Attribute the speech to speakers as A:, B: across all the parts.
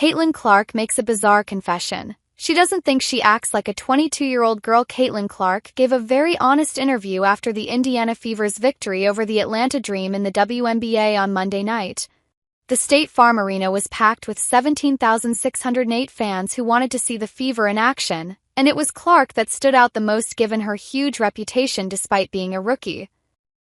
A: Caitlin Clark makes a bizarre confession. She doesn't think she acts like a 22-year-old girl. Caitlin Clark gave a very honest interview after the Indiana Fever's victory over the Atlanta Dream in the WNBA on Monday night. The State Farm Arena was packed with 17,608 fans who wanted to see the Fever in action, and it was Clark that stood out the most given her huge reputation despite being a rookie.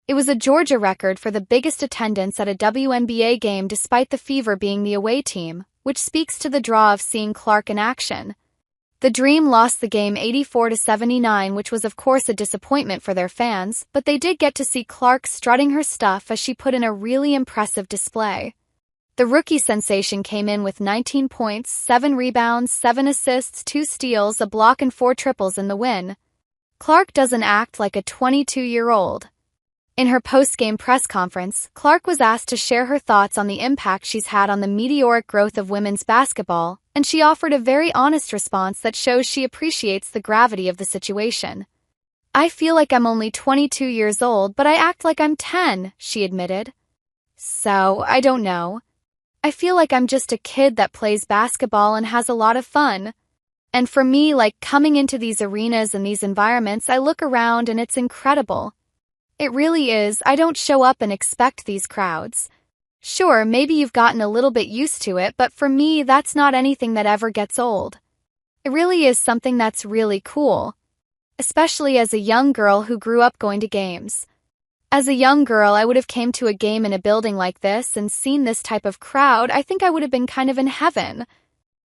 A: It was a Georgia record for the biggest attendance at a WNBA game despite the Fever being the away team, which speaks to the draw of seeing Clark in action. The Dream lost the game 84-79, which was of course a disappointment for their fans, but they did get to see Clark strutting her stuff as she put in a really impressive display. The rookie sensation came in with 19 points, 7 rebounds, 7 assists, 2 steals, a block and 4 triples in the win. Clark doesn't act like a 22-year-old. In her post-game press conference, Clark was asked to share her thoughts on the impact she's had on the meteoric growth of women's basketball, and she offered a very honest response that shows she appreciates the gravity of the situation. "I feel like I'm only 22 years old, but I act like I'm 10, she admitted. "So, I don't know. I feel like I'm just a kid that plays basketball and has a lot of fun. And for me, like coming into these arenas and these environments, I look around and it's incredible. It really is. I don't show up and expect these crowds. Sure, maybe you've gotten a little bit used to it, but for me, that's not anything that ever gets old. It really is something that's really cool. Especially as a young girl who grew up going to games. As a young girl, I would have came to a game in a building like this and seen this type of crowd. I think I would have been kind of in heaven.